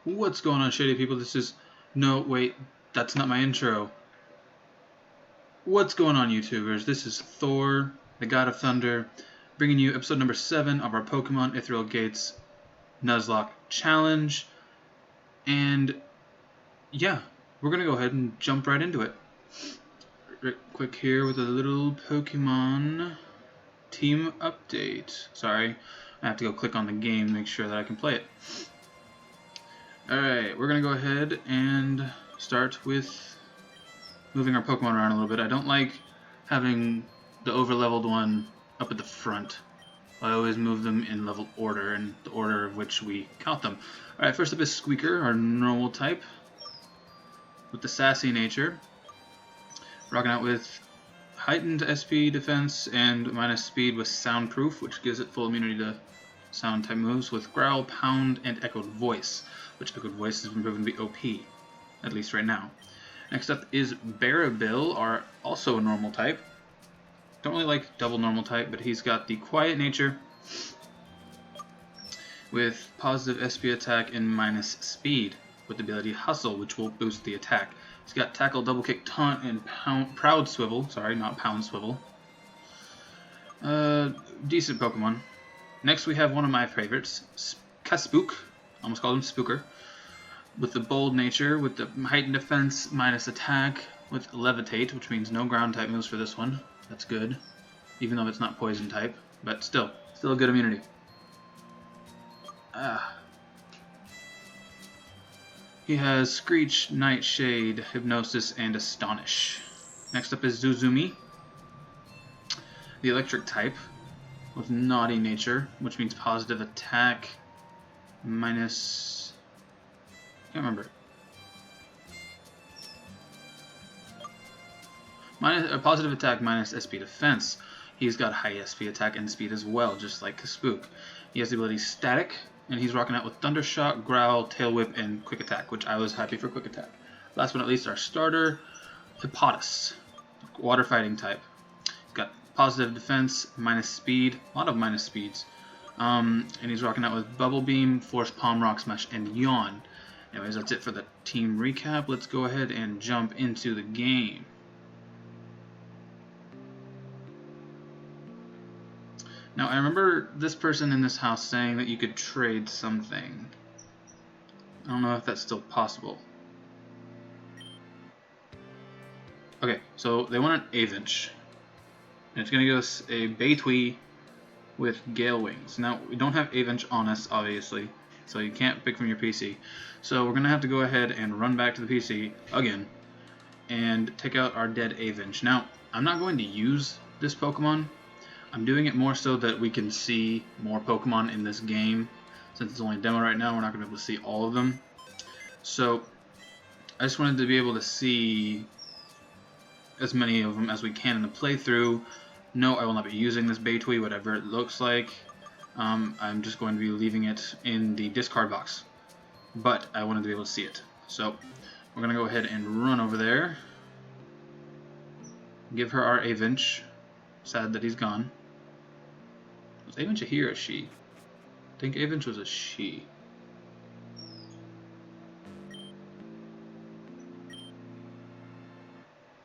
What's going on, shady people? This is... No, wait, that's not my intro. What's going on, YouTubers? This is Thor, the God of Thunder, bringing you episode number 7 of our Pokemon Ethereal Gates Nuzlocke challenge. And, yeah, we're going to go ahead and jump right into it. Right quick here with a little Pokemon team update. Sorry, I have to go click on the game to make sure that I can play it. Alright, we're going to go ahead and start with moving our Pokemon around a little bit. I don't like having the over-leveled one up at the front. I always move them in level order, and the order of which we count them. Alright, first up is Squeaker, our normal type, with the sassy nature. Rocking out with heightened SP defense and minus speed with soundproof, which gives it full immunity to sound type moves with Growl, Pound, and Echoed Voice, which Echoed Voice has been proven to be OP, at least right now. Next up is Barrabil, our also a normal type. Don't really like double normal type, but he's got the quiet nature with positive SP attack and minus speed with the ability Hustle, which will boost the attack. He's got Tackle, Double Kick, Taunt, and Proud Swivel. Sorry, not Pound Swivel. Decent Pokemon. Next we have one of my favorites, Kaspook. Almost called him Spooker. With the bold nature, with the heightened defense, minus attack, with Levitate, which means no ground type moves for this one. That's good. Even though it's not poison type. But still a good immunity. He has Screech, Nightshade, Hypnosis, and Astonish. Next up is Zuzumi, the electric type, with Naughty nature, which means positive attack, minus... I can't remember. Positive attack minus SP defense. He's got high SP attack and speed as well, just like Kaspook. He has the ability Static, and he's rocking out with Thundershock, Growl, Tail Whip, and Quick Attack, which I was happy for Quick Attack. Last but not least, our starter, Hippopotas, water fighting type. He's got positive defense, minus speed, a lot of minus speeds. And he's rocking out with Bubble Beam, Force Palm, Rock Smash, and Yawn. Anyways, that's it for the team recap. Let's go ahead and jump into the game. Now, I remember this person in this house saying that you could trade something. I don't know if that's still possible. Okay, so they want an Avinch. And it's going to give us a Baytwee with Gale Wings. Now, we don't have Avinch on us, obviously, so you can't pick from your PC. So we're going to have to go ahead and run back to the PC again and take out our dead Avinch. Now, I'm not going to use this Pokemon. I'm doing it more so that we can see more Pokemon in this game. Since it's only a demo right now, we're not going to be able to see all of them. So, I just wanted to be able to see as many of them as we can in the playthrough. No, I will not be using this Baytwee, whatever it looks like. I'm just going to be leaving it in the discard box. But I wanted to be able to see it. So, we're going to go ahead and run over there. Give her our Avinch. Sad that he's gone. Was Avinch a he or a she? I think Avinch was a she.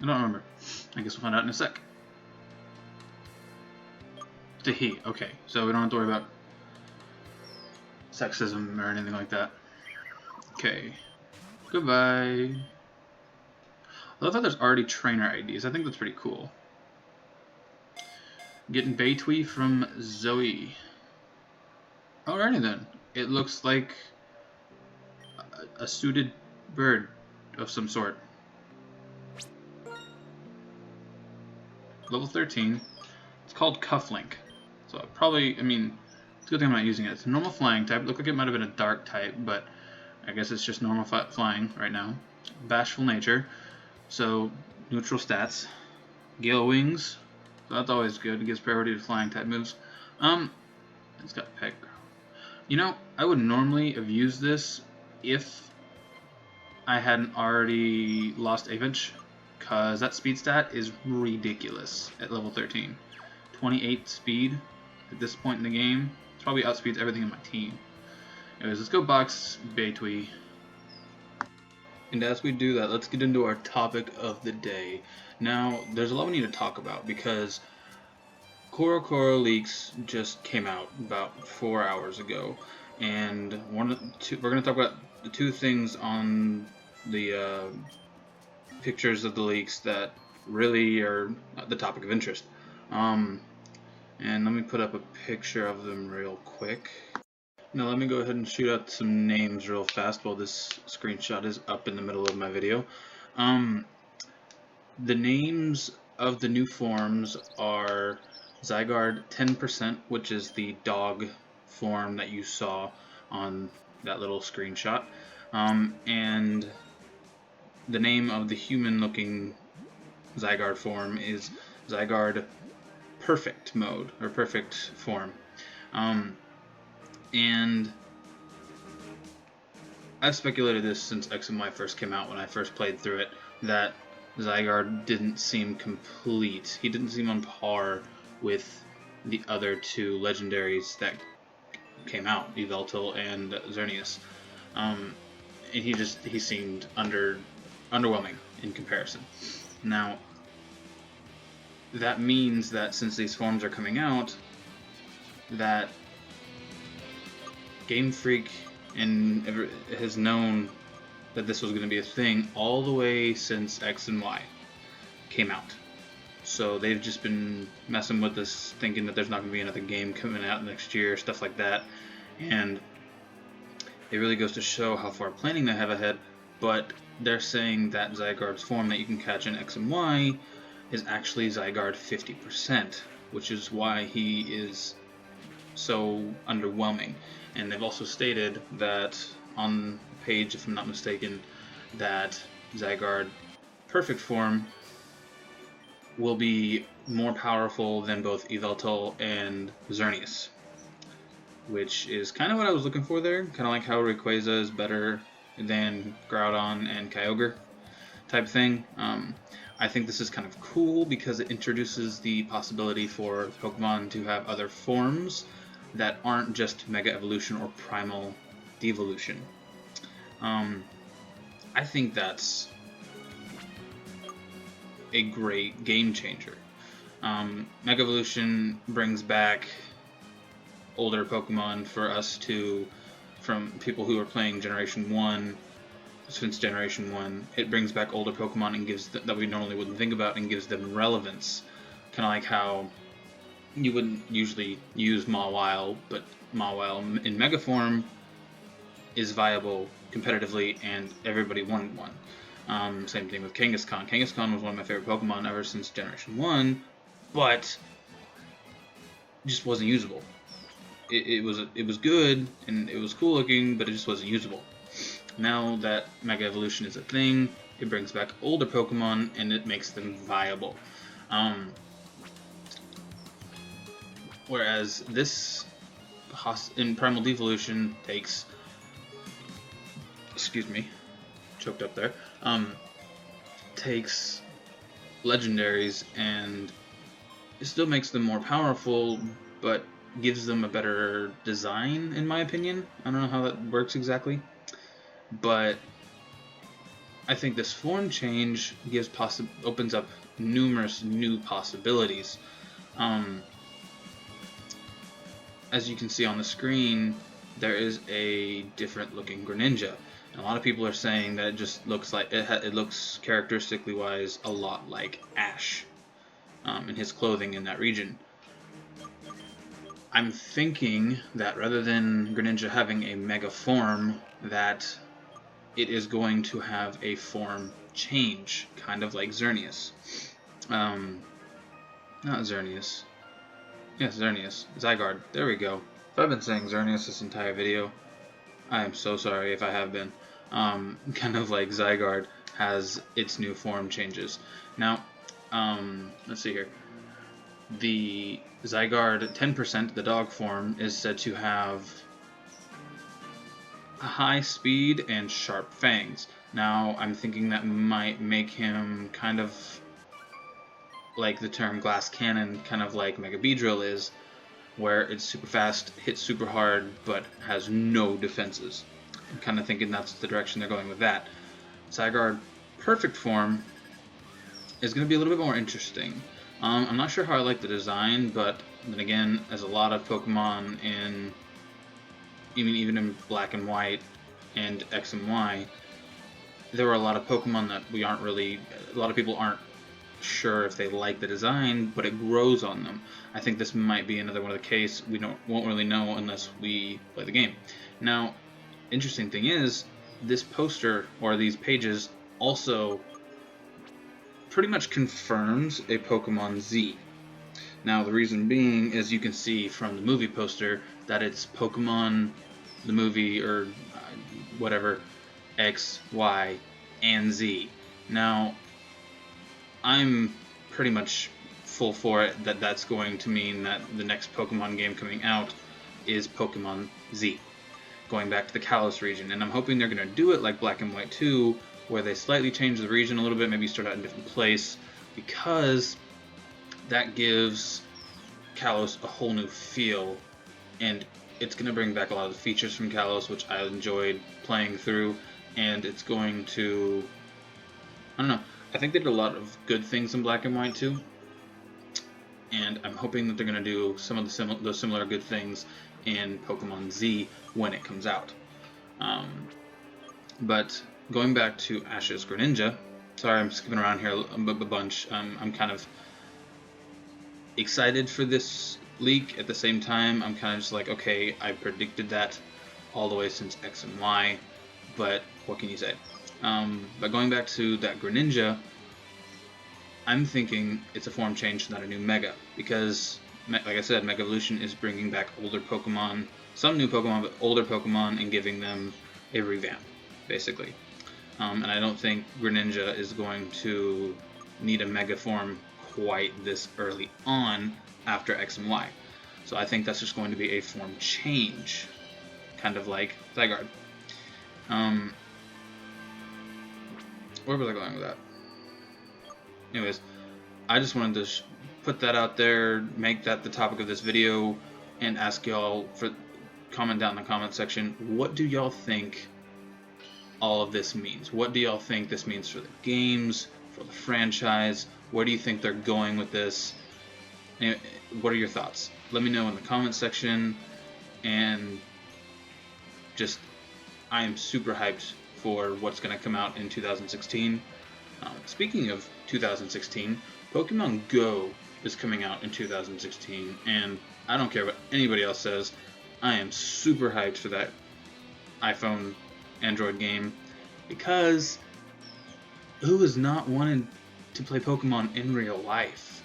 I don't remember. I guess we'll find out in a sec. It's a he. Okay, so we don't have to worry about sexism or anything like that. Okay. Goodbye. I love how there's already trainer IDs. I think that's pretty cool. Getting Baytwee from Zoe. Alrighty then. It looks like a suited bird of some sort. Level 13. It's called Cufflink. So probably, I mean, it's a good thing I'm not using it. It's a normal flying type. It looked like it might have been a dark type, but I guess it's just normal flying right now. Bashful nature. So, neutral stats. Gale Wings. So that's always good. It gives priority to flying type moves. It's got Peg. You know, I would normally have used this if I hadn't already lost Avinch, because that speed stat is ridiculous at level 13. 28 speed at this point in the game. It probably outspeeds everything in my team. Anyways, let's go box Baytwee. And as we do that, let's get into our topic of the day. Now, there's a lot we need to talk about because CoroCoro leaks just came out about 4 hours ago, and we're going to talk about the two things on the pictures of the leaks that really are the topic of interest. And let me put up a picture of them real quick. Now let me go ahead and shoot out some names real fast while this screenshot is up in the middle of my video. The names of the new forms are Zygarde 10%, which is the dog form that you saw on that little screenshot, and the name of the human-looking Zygarde form is Zygarde Perfect mode, or perfect form. And I've speculated this since X and Y first came out when I first played through it, that Zygarde didn't seem complete. He didn't seem on par with the other two legendaries that came out, Yveltal and Xerneas. And he seemed underwhelming in comparison. Now, that means that since these forms are coming out, that Game Freak has known that this was going to be a thing all the way since X and Y came out. So they've just been messing with this, thinking that there's not going to be another game coming out next year, stuff like that. And it really goes to show how far planning they have ahead. But they're saying that Zygarde's form that you can catch in X and Y is actually Zygarde 50%, which is why he is so underwhelming. And they've also stated that on the page, if I'm not mistaken, that Zygarde Perfect form will be more powerful than both Yveltal and Xerneas, which is kind of what I was looking for there. Kind of like how Rayquaza is better than Groudon and Kyogre type thing. I think this is kind of cool because it introduces the possibility for Pokemon to have other forms that aren't just Mega Evolution or Primal Devolution. I think that's a great game changer. Mega Evolution brings back older Pokemon for us from people who are playing Generation 1, since Generation 1, it brings back older Pokemon and gives that we normally wouldn't think about and gives them relevance. Kind of like how you wouldn't usually use Mawile, but Mawile in Mega form is viable competitively and everybody wanted one. Same thing with Kangaskhan. Kangaskhan was one of my favorite Pokemon ever since Generation 1, but just wasn't usable. It was good and it was cool looking, but it just wasn't usable. Now that Mega Evolution is a thing, it brings back older Pokemon and it makes them viable. Whereas this in Primal Devolution takes, excuse me, choked up there, takes legendaries and it still makes them more powerful, but gives them a better design, in my opinion. I don't know how that works exactly, but I think this form change opens up numerous new possibilities. As you can see on the screen, there is a different looking Greninja. And a lot of people are saying that it just looks like it looks characteristically wise a lot like Ash in his clothing in that region. I'm thinking that rather than Greninja having a mega form, that it is going to have a form change, kind of like Xerneas. Not Xerneas. Yes, Xerneas. Zygarde. There we go. If I've been saying Xerneas this entire video, I am so sorry if I have been. Kind of like Zygarde has its new form changes. Now, let's see here. The Zygarde 10%, the dog form, is said to have high speed and sharp fangs. Now, I'm thinking that might make him kind of like the term glass cannon, kind of like Mega Beedrill is, where it's super fast, hits super hard, but has no defenses. I'm kind of thinking that's the direction they're going with that. Zygarde perfect form is going to be a little bit more interesting. I'm not sure how I like the design, but then again, as a lot of Pokemon in even in Black and White and X and Y, there were a lot of Pokemon that a lot of people aren't sure if they like the design, but it grows on them. I think this might be another one of the case we won't really know unless we play the game. Now, interesting thing is, this poster or these pages also pretty much confirms a Pokemon Z. Now, the reason being, as you can see from the movie poster, that it's Pokemon, the movie, or whatever, X, Y, and Z. Now, I'm pretty much full for it that that's going to mean that the next Pokemon game coming out is Pokemon Z, going back to the Kalos region. And I'm hoping they're going to do it like Black and White 2, where they slightly change the region a little bit, maybe start out in a different place, because that gives Kalos a whole new feel, and it's going to bring back a lot of the features from Kalos, which I enjoyed playing through, and it's going to, I don't know, I think they did a lot of good things in Black and White too, and I'm hoping that they're going to do some of those similar good things in Pokemon Z when it comes out. But going back to Ash's Greninja, sorry I'm skipping around here a bunch, I'm kind of excited for this leak. At the same time, I'm kind of just like, okay, I predicted that all the way since X and Y, but what can you say? But going back to that Greninja, I'm thinking it's a form change, not a new Mega, because, like I said, Mega Evolution is bringing back older Pokemon, some new Pokemon, but older Pokemon, and giving them a revamp, basically. And I don't think Greninja is going to need a Mega form quite this early on after X and Y. So I think that's just going to be a form change, kind of like Zygarde. Where was I going with that? Anyways, I just wanted to put that out there, make that the topic of this video, and ask y'all for comment down in the comment section. What do y'all think all of this means? What do y'all think this means for the games, for the franchise? Where do you think they're going with this? Anyway, what are your thoughts? Let me know in the comment section, and just, I am super hyped for what's going to come out in 2016. Speaking of 2016, Pokemon Go is coming out in 2016, and I don't care what anybody else says, I am super hyped for that iPhone Android game, because who has not wanted to play Pokemon in real life?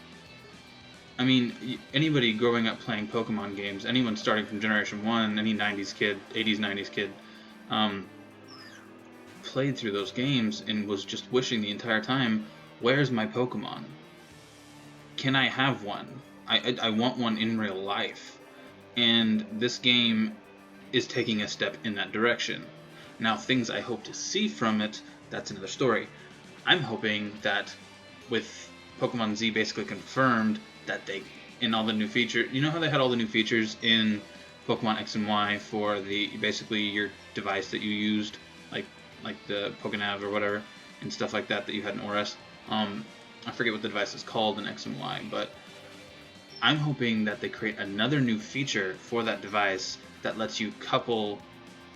I mean, anybody growing up playing Pokemon games, anyone starting from Generation 1, any 90s kid, 80s, 90s kid, played through those games and was just wishing the entire time, where's my Pokemon? Can I have one? I want one in real life. And this game is taking a step in that direction. Now, things I hope to see from it, that's another story. I'm hoping that with Pokemon Z basically confirmed that they, in all the new features, you know how they had all the new features in Pokemon X and Y for the, basically your device that you used, like the Pokenav or whatever, and stuff like that you had in ORS. I forget what the device is called in X and Y, but I'm hoping that they create another new feature for that device that lets you couple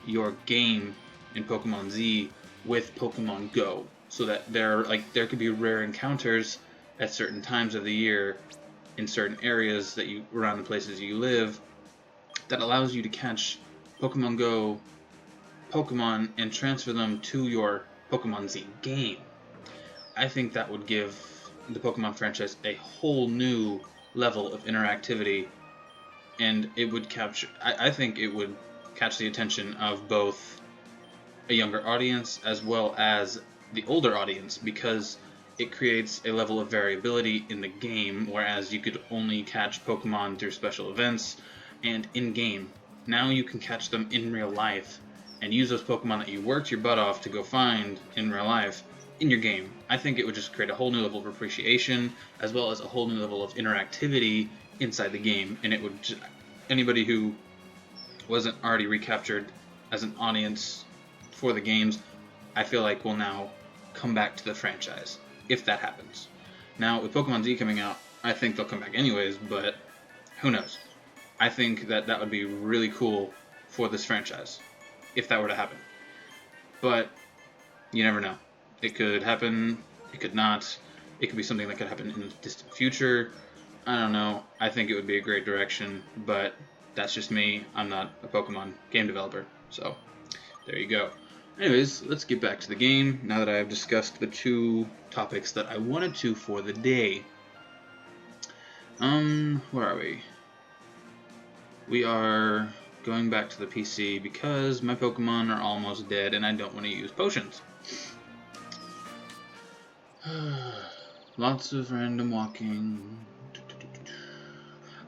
your game in Pokemon Z with Pokemon Go, so that there could be rare encounters at certain times of the year in certain areas that you, around the places you live, that allows you to catch Pokemon Go Pokemon and transfer them to your Pokemon Z game. I think that would give the Pokemon franchise a whole new level of interactivity, and it would capture, I think it would catch the attention of both a younger audience as well as the older audience, because it creates a level of variability in the game, whereas you could only catch Pokemon through special events and in-game. Now you can catch them in real life and use those Pokemon that you worked your butt off to go find in real life in your game. I think it would just create a whole new level of appreciation, as well as a whole new level of interactivity inside the game, and it would just, anybody who wasn't already recaptured as an audience for the games, I feel like will now come back to the franchise, if that happens. Now, with Pokemon Z coming out, I think they'll come back anyways, but who knows? I think that that would be really cool for this franchise, if that were to happen. But you never know. It could happen, it could not. It could be something that could happen in the distant future. I don't know. I think it would be a great direction, but that's just me. I'm not a Pokemon game developer, so there you go. Anyways, let's get back to the game now that I have discussed the two topics that I wanted to for the day. Where are we? We are going back to the PC because my Pokemon are almost dead and I don't want to use potions. Lots of random walking.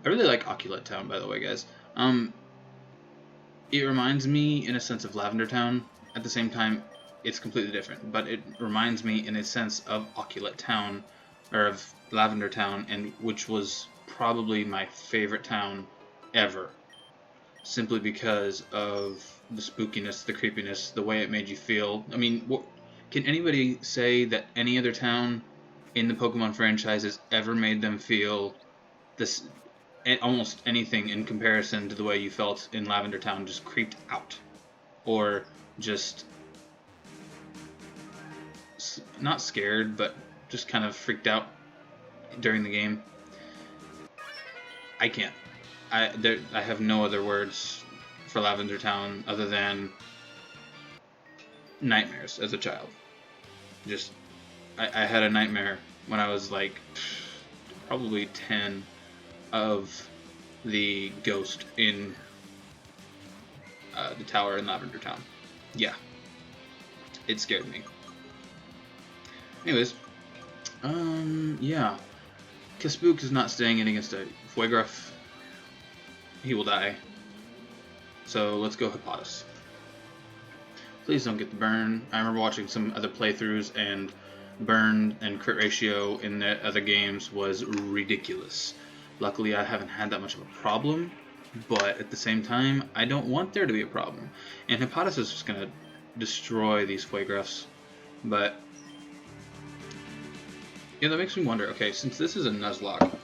I really like Oculate Town, by the way, guys. It reminds me, in a sense, of Lavender Town. At the same time, it's completely different, but it reminds me, in a sense, of Oculate Town, or of Lavender Town, and which was probably my favorite town ever. Simply because of the spookiness, the creepiness, the way it made you feel. I mean, can anybody say that any other town in the Pokemon franchise has ever made them feel this, almost anything in comparison to the way you felt in Lavender Town, just creeped out? Or just, not scared, but just kind of freaked out during the game? I can't. I have no other words for Lavender Town other than nightmares as a child. Just, I had a nightmare when I was like probably 10 of the ghost in the tower in Lavender Town. Yeah, it scared me. Anyways, yeah, Kaspook is not staying in against a Fuegraf. He will die. So let's go Hippopotas. Please don't get the burn. I remember watching some other playthroughs, and burn and crit ratio in the other games was ridiculous. Luckily, I haven't had that much of a problem, but at the same time, I don't want there to be a problem. And Hippopotas is just going to destroy these Fuegrafs. But yeah, that makes me wonder, okay, since this is a Nuzlocke,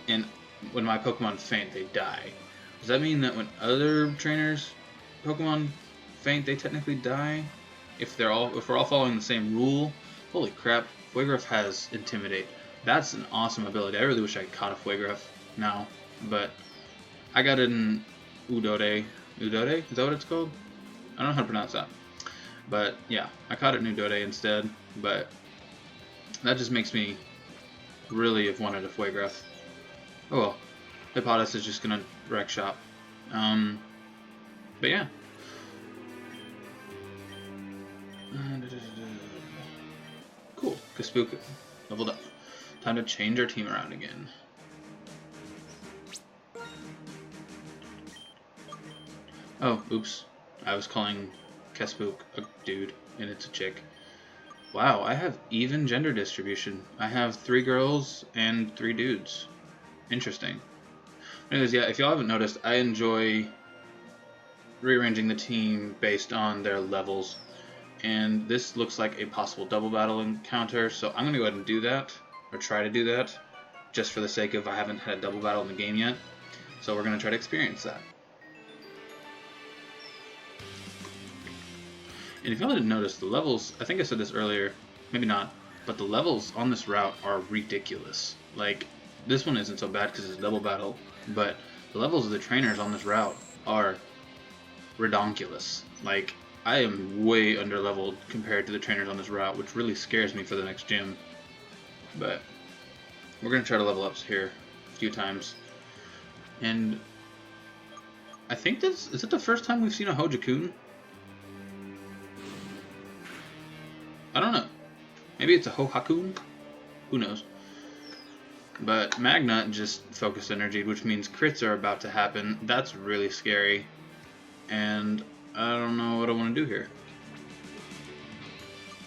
and when my Pokemon faint, they die, does that mean that when other trainers' Pokemon faint, they technically die? If we're all following the same rule? Holy crap, Fuegraf has Intimidate. That's an awesome ability. I really wish I caught a Fuegraf now, but I got it in Udode. Udode? Is that what it's called? I don't know how to pronounce that. But yeah, I caught it in Udode instead, but that just makes me really have wanted a Fuegraf. Oh well, Hippopotas is just gonna wreck shop. But yeah. Cool, Kaspook leveled up. Time to change our team around again. Oh, oops. I was calling Kaspook a dude, and it's a chick. Wow, I have even gender distribution. I have 3 girls and 3 dudes. Interesting. Anyways, yeah, if y'all haven't noticed, I enjoy rearranging the team based on their levels. And this looks like a possible double battle encounter, so I'm going to go ahead and do that, or try to do that, just for the sake of I haven't had a double battle in the game yet. So we're going to try to experience that. And if y'all didn't notice, the levels, I think I said this earlier, maybe not, but the levels on this route are ridiculous. Like, this one isn't so bad because it's a double battle, but the levels of the trainers on this route are redonkulous. Like, I am way under leveled compared to the trainers on this route, which really scares me for the next gym. But we're going to try to level up here a few times. And I think is it the first time we've seen a Hojakun? I don't know. Maybe it's a Hohakun? Who knows? But Magnet just focused energy, which means crits are about to happen. That's really scary. And I don't know what I want to do here.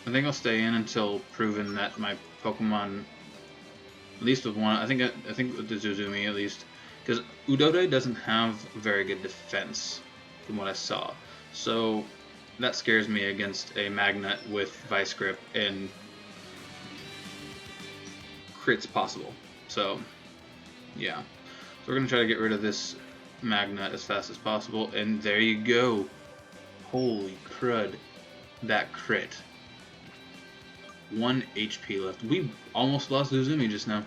I think I'll stay in until proven that my Pokemon, at least with one, I think with the Zuzumi at least, because Udode doesn't have very good defense from what I saw. So that scares me against a Magnet with Vice Grip and crits possible. So, yeah. So we're going to try to get rid of this Magnet as fast as possible. And there you go. Holy crud. That crit. 1 HP left. We almost lost Zuzumi just now.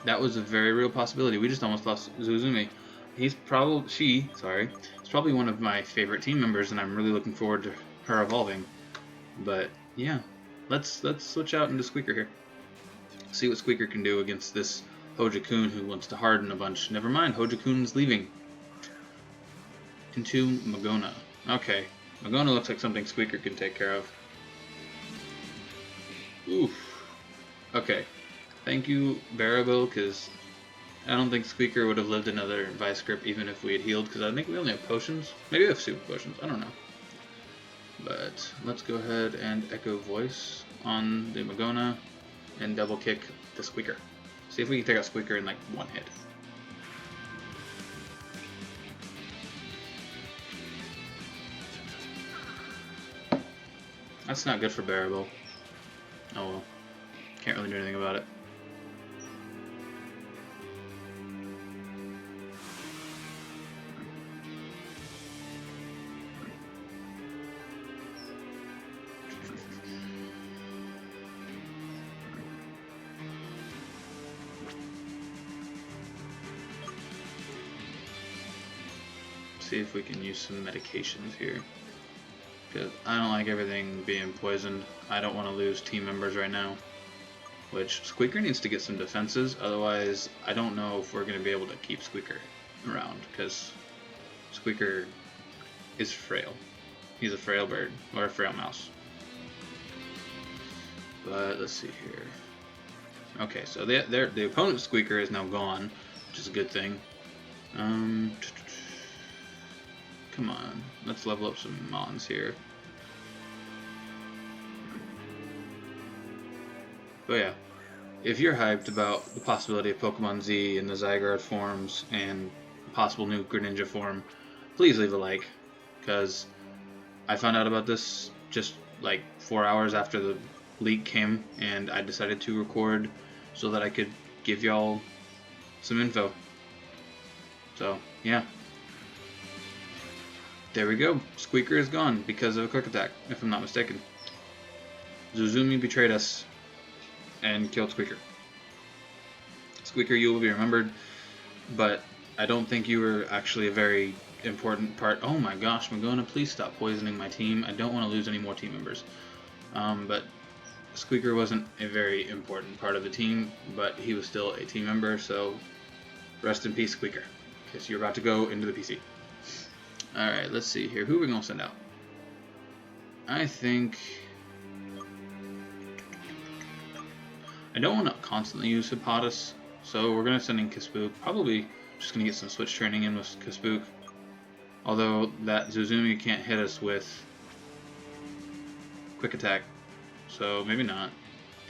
That was a very real possibility. We just almost lost Zuzumi. It's probably one of my favorite team members, and I'm really looking forward to her evolving. But yeah, let's switch out into Squeaker here. See what Squeaker can do against this Hoja-kun who wants to harden a bunch. Never mind, Hoja-kun's leaving. Into Magona. Okay, Magona looks like something Squeaker can take care of. Oof. Okay. Thank you, Bearable, because I don't think Squeaker would have lived another Vice Grip even if we had healed, because I think we only have potions. Maybe we have super potions. I don't know. But let's go ahead and Echo Voice on the Magona and double kick the Squeaker. See if we can take out Squeaker in like one hit. That's not good for Bearable. Oh well. Can't really do anything about it. See if we can use some medications here. Because I don't like everything being poisoned. I don't want to lose team members right now. Which, Squeaker needs to get some defenses, otherwise I don't know if we're going to be able to keep Squeaker around, because Squeaker is frail. He's a frail bird, or a frail mouse. But let's see here. Okay, so the opponent's Squeaker is now gone, which is a good thing. Come on, let's level up some Mons here. But yeah, if you're hyped about the possibility of Pokemon Z in the Zygarde forms and possible new Greninja form, please leave a like, because I found out about this just like 4 hours after the leak came, and I decided to record so that I could give y'all some info. So, yeah. There we go. Squeaker is gone because of a quick attack, if I'm not mistaken. Zuzumi betrayed us and killed Squeaker. Squeaker, you will be remembered, but I don't think you were actually a very important part. Oh my gosh, Magona, please stop poisoning my team. I don't want to lose any more team members. But Squeaker wasn't a very important part of the team, but he was still a team member, so rest in peace, Squeaker, because you're about to go into the PC. Alright, let's see here. Who are we going to send out? I think I don't want to constantly use Hippopotas, so we're going to send in Kispook. Probably just going to get some switch training in with Kispook. Although that Zuzumi can't hit us with quick attack, so maybe not.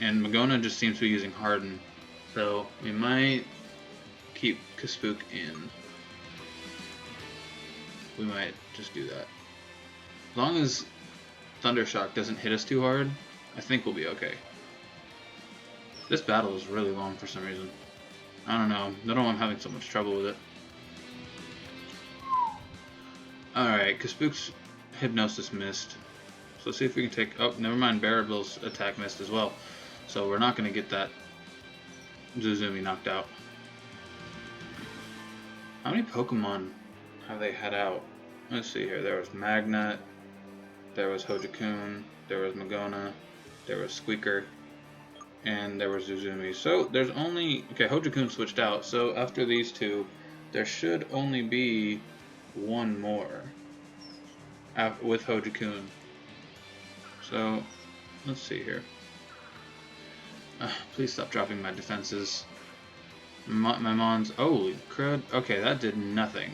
And Magona just seems to be using Harden, so we might keep Kispook in. We might just do that. As long as Thundershock doesn't hit us too hard, I think we'll be okay. This battle is really long for some reason. I don't know. I don't know why I'm having so much trouble with it. Alright, Kispook's Hypnosis missed. So let's see if we can take... Oh, never mind. Bearable's attack missed as well. So we're not going to get that Zuzumi knocked out. How many Pokemon have they had out? Let's see here. There was Magnet, there was Hoja-kun, there was Magona, there was Squeaker, and there was Zuzumi. So there's only... Okay, Hoja-kun switched out, so after these two, there should only be one more with Hoja-kun. So, let's see here. Please stop dropping my defenses. My Mons... Holy crud. Okay, that did nothing.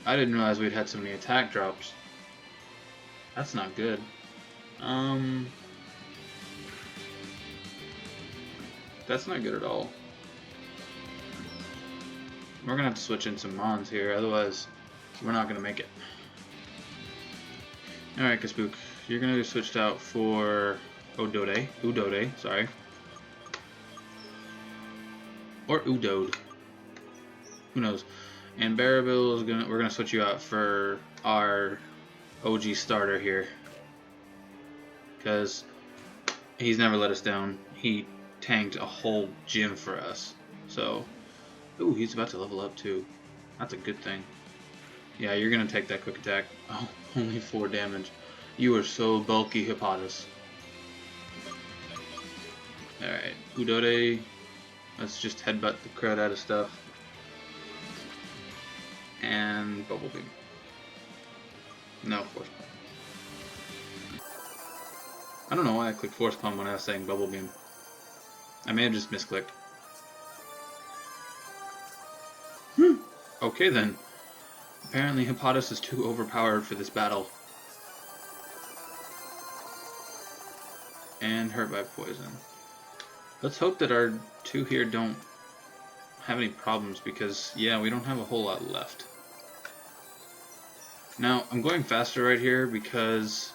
I didn't realize we'd had so many attack drops. That's not good. That's not good at all. We're gonna have to switch in some Mons here, otherwise we're not gonna make it. Alright, Kispook, you're gonna be switched out for Udode, sorry. Or Udode. Who knows? And Barrabil is we're gonna switch you out for our OG starter here. Because he's never let us down. He tanked a whole gym for us. So, ooh, he's about to level up too. That's a good thing. Yeah, you're gonna take that quick attack. Oh, only 4 damage. You are so bulky, Hippolytus. Alright, Udode. Let's just headbutt the crud out of stuff. And Bubble Beam. No, Force Palm. I don't know why I clicked Force Palm when I was saying Bubble Beam. I may have just misclicked. Okay then. Apparently Hippolytus is too overpowered for this battle. And hurt by poison. Let's hope that our 2 here don't have any problems because, yeah, we don't have a whole lot left. Now, I'm going faster right here because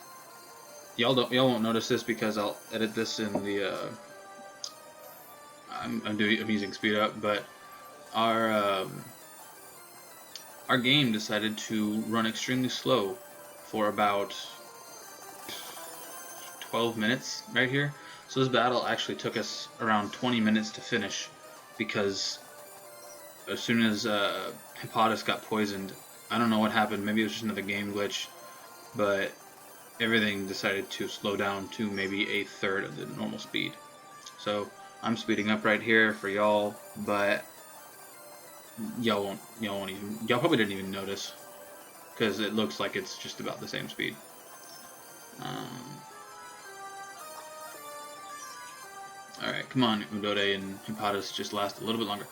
y'all won't notice this because I'll edit this in the I'm using speed up, but our game decided to run extremely slow for about 12 minutes right here. So this battle actually took us around 20 minutes to finish because as soon as Hippolytus got poisoned, I don't know what happened, maybe it was just another game glitch, but everything decided to slow down to maybe 1/3 of the normal speed. So I'm speeding up right here for y'all, but y'all probably didn't even notice because it looks like it's just about the same speed. Alright, come on, Udode and Hippolytus just last a little bit longer.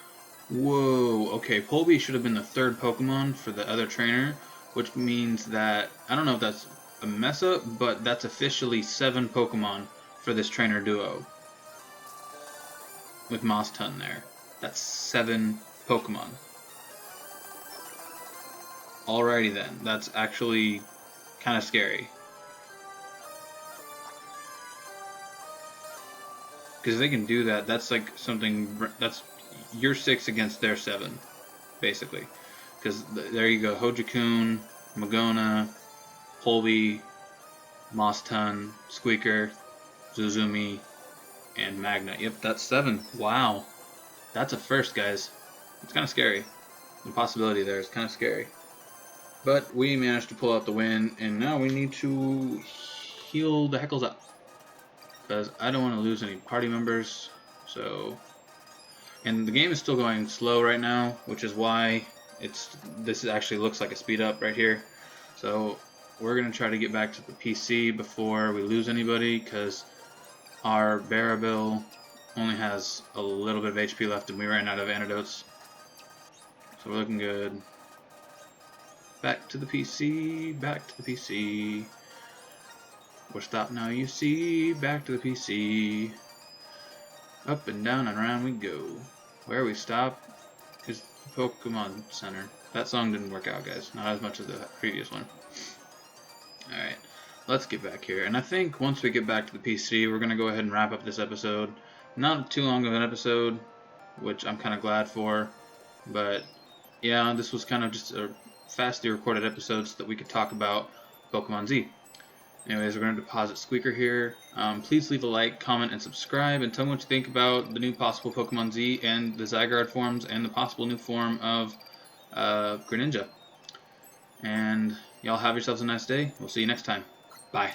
Whoa, okay, Polby should have been the 3rd Pokemon for the other trainer, which means that, I don't know if that's a mess up, but that's officially 7 Pokemon for this trainer duo. With Moss-Tun there. That's 7 Pokemon. Alrighty then, that's actually kind of scary. Because they can do that, that's like something, that's your 6 against their 7, basically. Because there you go, Hojo-kun, Magona, Polby, Moss-Tun, Squeaker, Zuzumi, and Magna. Yep, that's 7. Wow. That's a first, guys. It's kind of scary. The possibility there is kind of scary. But we managed to pull out the win, and now we need to heal the heckles up. Because I don't want to lose any party members. So, and the game is still going slow right now, which is why this actually looks like a speed up right here. So we're gonna try to get back to the PC before we lose anybody, because our Barrabil only has a little bit of HP left, and we ran out of antidotes. So we're looking good. Back to the PC. Back to the PC. We're stopped now, you see. Back to the PC. Up and down and around we go. Where we stop is the Pokemon Center. That song didn't work out, guys. Not as much as the previous one. Alright, let's get back here. And I think once we get back to the PC, we're going to go ahead and wrap up this episode. Not too long of an episode, which I'm kind of glad for. But, yeah, this was kind of just a fastly recorded episode so that we could talk about Pokemon Z. Anyways, we're going to deposit Squeaker here. Please leave a like, comment, and subscribe, and tell me what you think about the new possible Pokemon Z and the Zygarde forms and the possible new form of Greninja. And y'all have yourselves a nice day. We'll see you next time. Bye.